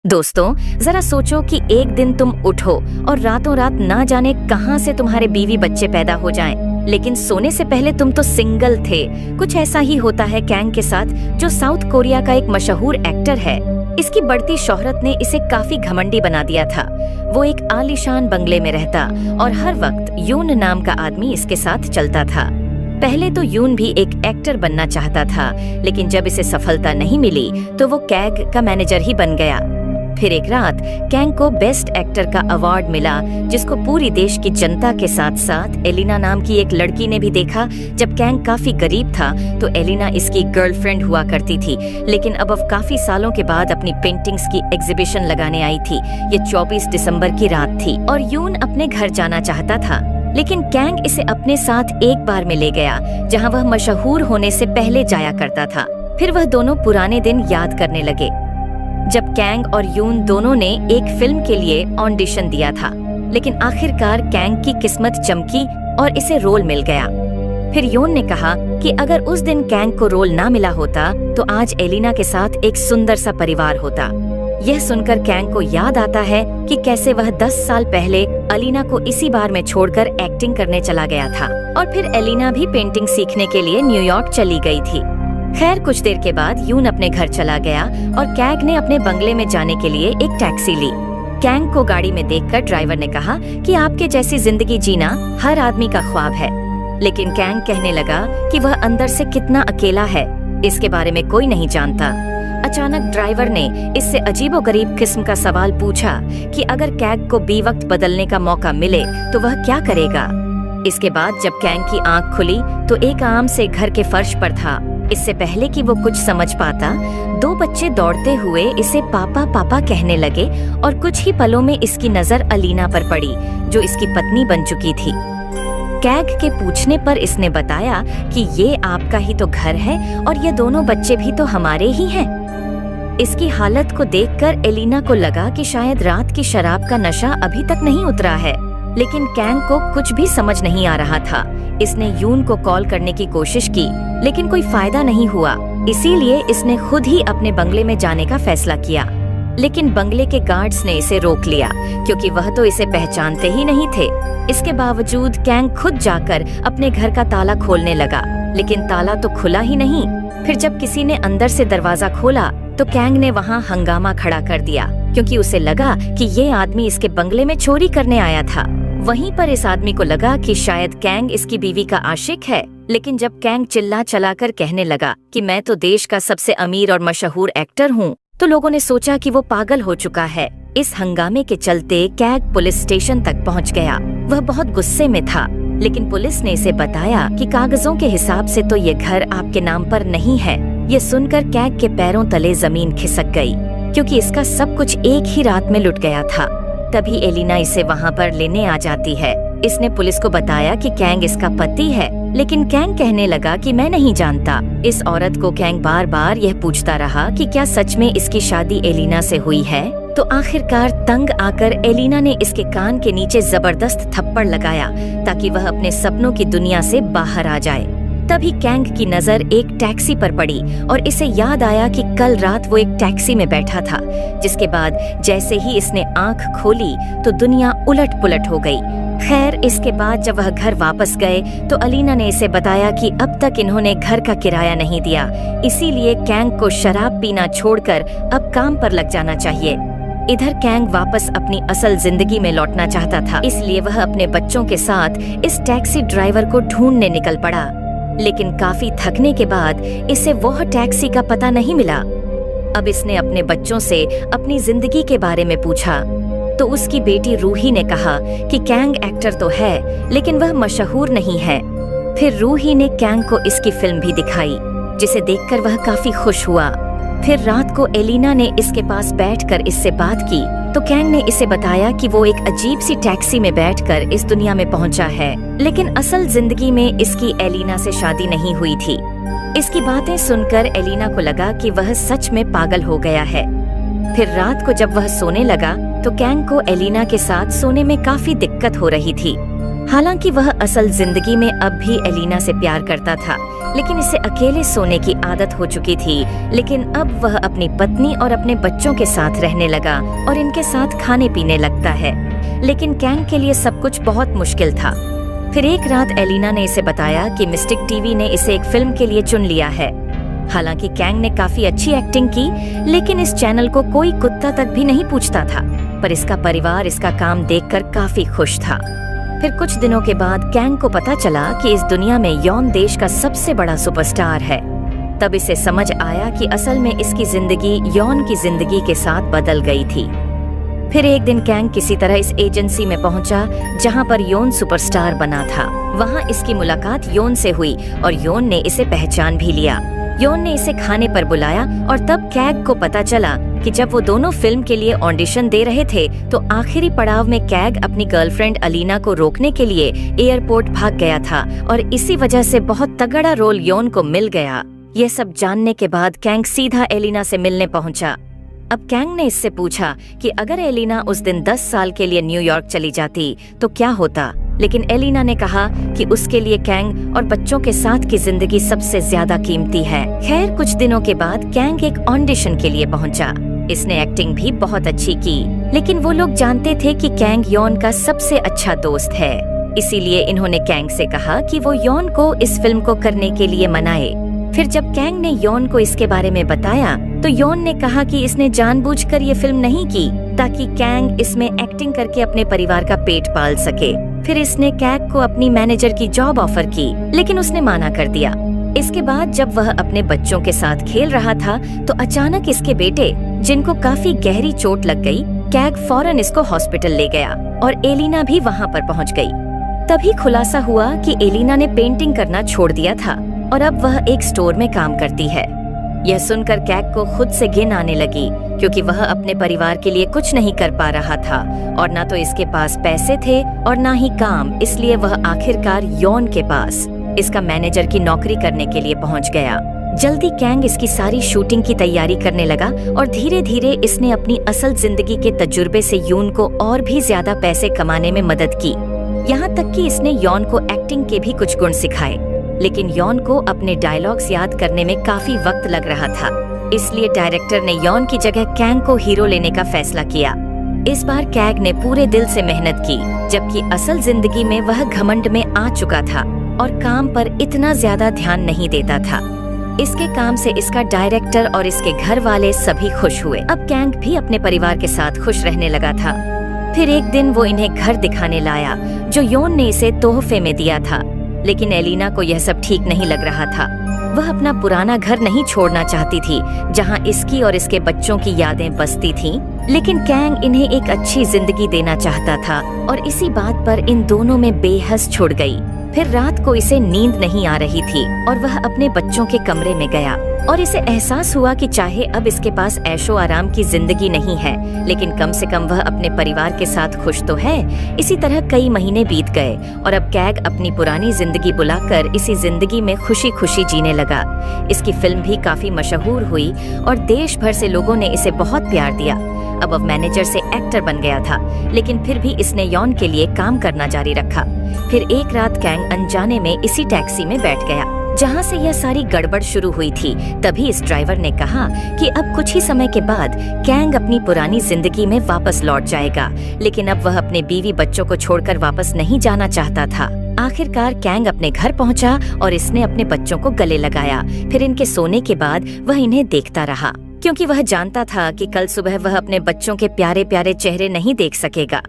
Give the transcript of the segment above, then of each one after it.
दोस्तों, जरा सोचो कि एक दिन तुम उठो और रातों रात ना जाने कहां से तुम्हारे बीवी बच्चे पैदा हो जाएं, लेकिन सोने से पहले तुम तो सिंगल थे। कुछ ऐसा ही होता है कैंग के साथ, जो साउथ कोरिया का एक मशहूर एक्टर है। इसकी बढ़ती शोहरत ने इसे काफी घमंडी बना दिया था। वो एक आलीशान बंगले में रहता और हर वक्त यून नाम का आदमी इसके साथ चलता था। पहले तो यून भी एक एक्टर बनना चाहता था, लेकिन जब इसे सफलता नहीं मिली तो वो कैग का मैनेजर ही बन गया। फिर एक रात कैंग को बेस्ट एक्टर का अवार्ड मिला, जिसको पूरी देश की जनता के साथ साथ एलिना नाम की एक लड़की ने भी देखा। जब कैंग काफी गरीब था तो एलिना इसकी गर्लफ्रेंड हुआ करती थी, लेकिन अब काफी सालों के बाद अपनी पेंटिंग्स की एग्जीबिशन लगाने आई थी। ये 24 दिसंबर की रात थी और यून अपने घर जाना चाहता था, लेकिन कैंग इसे अपने साथ एक बार में ले गया, जहां वह मशहूर होने से पहले जाया करता था। फिर वह दोनों पुराने दिन याद करने लगे, जब कैंग और यून दोनों ने एक फिल्म के लिए ऑडिशन दिया था। लेकिन आखिरकार कैंग की किस्मत चमकी और इसे रोल मिल गया। फिर यून ने कहा कि अगर उस दिन कैंग को रोल ना मिला होता तो आज एलिना के साथ एक सुंदर सा परिवार होता। यह सुनकर कैंग को याद आता है कि कैसे वह 10 साल पहले एलिना को इसी बार में छोड़कर एक्टिंग करने चला गया था, और फिर एलिना भी पेंटिंग सीखने के लिए न्यूयॉर्क चली गई थी। खैर, कुछ देर के बाद यून अपने घर चला गया और कैंग ने अपने बंगले में जाने के लिए एक टैक्सी ली। कैंग को गाड़ी में देखकर ड्राइवर ने कहा कि आपके जैसी जिंदगी जीना हर आदमी का ख्वाब है। लेकिन कैंग कहने लगा कि वह अंदर से कितना अकेला है, इसके बारे में कोई नहीं जानता। अचानक ड्राइवर ने इससे अजीबोगरीब किस्म का सवाल पूछा कि अगर कैंग को बेवक्त बदलने का मौका मिले तो वह क्या करेगा। इसके बाद जब कैंग की आंख खुली तो एक आम से घर के फर्श पर था। इससे पहले कि वो कुछ समझ पाता, 2 बच्चे दौड़ते हुए इसे पापा पापा कहने लगे और कुछ ही पलों में इसकी नजर एलिना पर पड़ी, जो इसकी पत्नी बन चुकी थी। कैग के पूछने पर इसने बताया कि ये आपका ही तो घर है और ये दोनों बच्चे भी तो हमारे ही हैं। इसकी हालत को देखकर एलिना को लगा कि शायद रात की शराब का नशा अभी तक नहीं उतरा है, लेकिन कैंग को कुछ भी समझ नहीं आ रहा था। इसने यून को कॉल करने की कोशिश की, लेकिन कोई फायदा नहीं हुआ। इसीलिए इसने खुद ही अपने बंगले में जाने का फैसला किया, लेकिन बंगले के गार्ड्स ने इसे रोक लिया, क्योंकि वह तो इसे पहचानते ही नहीं थे। इसके बावजूद कैंग खुद जाकर अपने घर का ताला खोलने लगा, लेकिन ताला तो खुला ही नहीं। फिर जब किसी ने अंदर से दरवाजा खोला तो कैंग ने वहाँ हंगामा खड़ा कर दिया, क्योंकि उसे लगा कि ये आदमी इसके बंगले में चोरी करने आया था। वहीं पर इस आदमी को लगा कि शायद कैंग इसकी बीवी का आशिक है, लेकिन जब कैंग चिल्ला चलाकर कहने लगा कि मैं तो देश का सबसे अमीर और मशहूर एक्टर हूँ, तो लोगों ने सोचा कि वो पागल हो चुका है। इस हंगामे के चलते कैंग पुलिस स्टेशन तक पहुँच गया। वह बहुत गुस्से में था, लेकिन पुलिस ने इसे बताया कि कागजों के हिसाब से तो ये घर आपके नाम पर नहीं है। ये सुनकर कैंग के पैरों तले जमीन खिसक गई, क्योंकि इसका सब कुछ एक ही रात में लुट गया था। तभी एलिना इसे वहाँ पर लेने आ जाती है। इसने पुलिस को बताया कि कैंग इसका पति है, लेकिन कैंग कहने लगा कि मैं नहीं जानता। इस औरत को कैंग बार बार यह पूछता रहा कि क्या सच में इसकी शादी एलिना से हुई है। तो आखिरकार तंग आकर एलिना ने इसके कान के नीचे जबरदस्त थप्पड़ लगाया, ताकि वह अपने सपनों की दुनिया से बाहर आ जाए। तभी कैंग की नजर एक टैक्सी पर पड़ी और इसे याद आया कि कल रात वो एक टैक्सी में बैठा था। जिसके बाद जैसे ही इसने आंख खोली तो दुनिया उलट पुलट हो गई। खैर, इसके बाद जब वह घर वापस गए तो एलिना ने इसे बताया कि अब तक इन्होंने घर का किराया नहीं दिया, इसीलिए कैंग को शराब पीना छोड़कर अब काम पर लग जाना चाहिए। इधर कैंग वापस अपनी असल जिंदगी में लौटना चाहता था, इसलिए वह अपने बच्चों के साथ इस टैक्सी ड्राइवर को ढूंढने निकल पड़ा। लेकिन काफी थकने के बाद इसे वह टैक्सी का पता नहीं मिला। अब इसने अपने बच्चों से अपनी जिंदगी के बारे में पूछा, तो उसकी बेटी रूही ने कहा कि कैंग एक्टर तो है, लेकिन वह मशहूर नहीं है। फिर रूही ने कैंग को इसकी फिल्म भी दिखाई, जिसे देखकर वह काफी खुश हुआ। फिर रात को एलिना ने इसके पास बैठकर इससे बात की, तो कैंग ने इसे बताया कि वो एक अजीब सी टैक्सी में बैठकर इस दुनिया में पहुंचा है, लेकिन असल जिंदगी में इसकी एलिना से शादी नहीं हुई थी। इसकी बातें सुनकर एलिना को लगा कि वह सच में पागल हो गया है। फिर रात को जब वह सोने लगा तो कैंग को एलिना के साथ सोने में काफी दिक्कत हो रही थी। हालांकि वह असल जिंदगी में अब भी एलिना से प्यार करता था, लेकिन इसे अकेले सोने की आदत हो चुकी थी। लेकिन अब वह अपनी पत्नी और अपने बच्चों के साथ रहने लगा और इनके साथ खाने पीने लगता है। लेकिन कैंग के लिए सब कुछ बहुत मुश्किल था। फिर एक रात एलिना ने इसे बताया कि मिस्टिक टीवी ने इसे एक फिल्म के लिए चुन लिया है। हालांकि कैंग ने काफी अच्छी एक्टिंग की, लेकिन इस चैनल को कोई कुत्ता तक भी नहीं पूछता था। पर इसका परिवार इसका काम देखकर काफी खुश था। फिर कुछ दिनों के बाद कैंग को पता चला कि इस दुनिया में यॉन देश का सबसे बड़ा सुपरस्टार है। तब इसे समझ आया कि असल में इसकी जिंदगी यॉन की जिंदगी के साथ बदल गई थी। फिर एक दिन कैंग किसी तरह इस एजेंसी में पहुंचा जहां पर योन सुपरस्टार बना था। वहां इसकी मुलाकात योन से हुई और योन ने इसे पहचान भी लिया। योन ने इसे खाने पर बुलाया और तब कैग को पता चला कि जब वो दोनों फिल्म के लिए ऑडिशन दे रहे थे तो आखिरी पड़ाव में कैग अपनी गर्लफ्रेंड अलीना को रोकने के लिए एयरपोर्ट भाग गया था और इसी वजह से बहुत तगड़ा रोल योन को मिल गया। यह सब जानने के बाद कैंग सीधा एलिना से मिलने पहुंचा। अब कैंग ने इससे पूछा कि अगर एलिना उस दिन 10 साल के लिए न्यूयॉर्क चली जाती तो क्या होता, लेकिन एलिना ने कहा कि उसके लिए कैंग और बच्चों के साथ की जिंदगी सबसे ज्यादा कीमती है। खैर कुछ दिनों के बाद कैंग एक ऑडिशन के लिए पहुंचा। इसने एक्टिंग भी बहुत अच्छी की, लेकिन वो लोग जानते थे कि कैंग यॉन का सबसे अच्छा दोस्त है। इसीलिए इन्होंने कैंग से कहा कि वो यॉन को इस फिल्म को करने के लिए मनाए। फिर जब कैंग ने यॉन को इसके बारे में बताया तो यॉन ने कहा कि इसने जानबूझकर ये फिल्म नहीं की ताकि कैंग इसमें एक्टिंग करके अपने परिवार का पेट पाल सके। फिर इसने कैग को अपनी मैनेजर की जॉब ऑफर की, लेकिन उसने माना कर दिया। इसके बाद जब वह अपने बच्चों के साथ खेल रहा था तो अचानक इसके बेटे, जिनको काफी गहरी चोट लग गई, कैग फौरन इसको हॉस्पिटल ले गया और एलिना भी वहाँ पर पहुँच गई। तभी खुलासा हुआ कि एलिना ने पेंटिंग करना छोड़ दिया था और अब वह एक स्टोर में काम करती है। यह सुनकर कैग को खुद से घिन आने लगी, क्योंकि वह अपने परिवार के लिए कुछ नहीं कर पा रहा था और ना तो इसके पास पैसे थे और ना ही काम। इसलिए वह आखिरकार यॉन के पास इसका मैनेजर की नौकरी करने के लिए पहुंच गया। जल्दी कैंग इसकी सारी शूटिंग की तैयारी करने लगा और धीरे धीरे इसने अपनी असल जिंदगी के तजुर्बे से यून को और भी ज्यादा पैसे कमाने में मदद की। यहाँ तक कि इसने यॉन को एक्टिंग के भी कुछ गुण सिखाए। लेकिन यॉन को अपने डायलॉग्स याद करने में काफी वक्त लग रहा था, इसलिए डायरेक्टर ने यॉन की जगह कैंग को हीरो लेने का फैसला किया। इस बार कैग ने पूरे दिल से मेहनत की, जबकि असल जिंदगी में वह घमंड में आ चुका था और काम पर इतना ज्यादा ध्यान नहीं देता था। इसके काम से इसका डायरेक्टर और इसके घर वाले सभी खुश हुए। अब कैंग भी अपने परिवार के साथ खुश रहने लगा था। फिर एक दिन वो इन्हें घर दिखाने लाया जो यॉन ने इसे तोहफे में दिया था, लेकिन एलिना को यह सब ठीक नहीं लग रहा था। वह अपना पुराना घर नहीं छोड़ना चाहती थी जहां इसकी और इसके बच्चों की यादें बसती थीं, लेकिन कैंग इन्हें एक अच्छी जिंदगी देना चाहता था और इसी बात पर इन दोनों में बेहस छुड़ गई। फिर रात को इसे नींद नहीं आ रही थी और वह अपने बच्चों के कमरे में गया और इसे एहसास हुआ कि चाहे अब इसके पास ऐशो आराम की जिंदगी नहीं है, लेकिन कम से कम वह अपने परिवार के साथ खुश तो है। इसी तरह कई महीने बीत गए और अब कैग अपनी पुरानी जिंदगी बुलाकर इसी जिंदगी में खुशी खुशी जीने लगा। इसकी फिल्म भी काफी मशहूर हुई और देश भर से लोगों ने इसे बहुत प्यार दिया। अब मैनेजर से एक्टर बन गया था, लेकिन फिर भी इसने यॉन के लिए काम करना जारी रखा। फिर एक रात कैंग अनजाने में इसी टैक्सी में बैठ गया जहां से यह सारी गड़बड़ शुरू हुई थी। तभी इस ड्राइवर ने कहा कि अब कुछ ही समय के बाद कैंग अपनी पुरानी जिंदगी में वापस लौट जाएगा, लेकिन अब वह अपने बीवी बच्चों को छोड़कर वापस नहीं जाना चाहता था। आखिरकार कैंग अपने घर पहुंचा और इसने अपने बच्चों को गले लगाया। फिर इनके सोने के बाद वह इन्हें देखता रहा, क्योंकि वह जानता था कि कल सुबह वह अपने बच्चों के प्यारे प्यारे चेहरे नहीं देख सकेगा।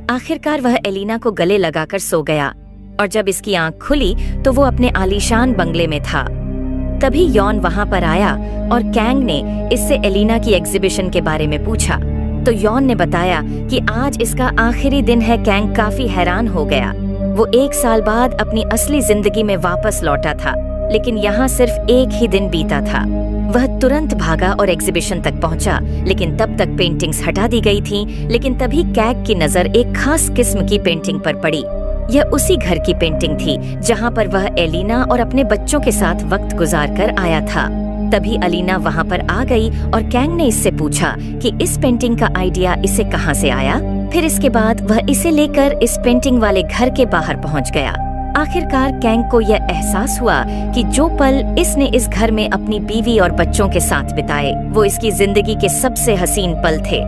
आखिरकार वह एलिना को गले लगाकर सो गया और जब इसकी आंख खुली तो वो अपने आलीशान बंगले में था। तभी यॉन वहां पर आया और कैंग ने इससे एलिना की एग्जीबिशन के बारे में पूछा। तो यॉन ने बताया कि आज इसका आखिरी दिन है। कैंग काफी हैरान हो गया। वो 1 साल बाद अपनी असली जिंदगी में वापस लौटा था, लेकिन यहाँ सिर्फ एक ही दिन बीता था। वह तुरंत भागा और एग्जीबिशन तक पहुंचा, लेकिन तब तक पेंटिंग्स हटा दी गई थीं। लेकिन तभी कैग की नजर एक खास किस्म की पेंटिंग पर पड़ी। यह उसी घर की पेंटिंग थी जहां पर वह एलिना और अपने बच्चों के साथ वक्त गुजार कर आया था। तभी अलीना वहां पर आ गई और कैंग ने इससे पूछा कि इस पेंटिंग का आइडिया इसे कहां से आया। फिर इसके बाद वह इसे लेकर इस पेंटिंग वाले घर के बाहर पहुंच गया। आखिरकार कैंग को यह एहसास हुआ कि जो पल इसने इस घर में अपनी बीवी और बच्चों के साथ बिताए वो इसकी जिंदगी के सबसे हसीन पल थे।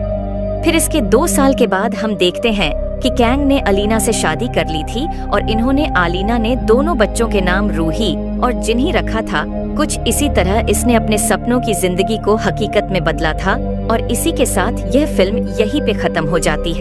फिर इसके 2 साल के बाद हम देखते हैं कि कैंग ने अलीना से शादी कर ली थी और इन्होंने अलीना ने दोनों बच्चों के नाम रूही और जिन्ही रखा था। कुछ इसी तरह इसने अपने सपनों की जिंदगी को हकीकत में बदला था और इसी के साथ यह फिल्म यहीं पे खत्म हो जाती है।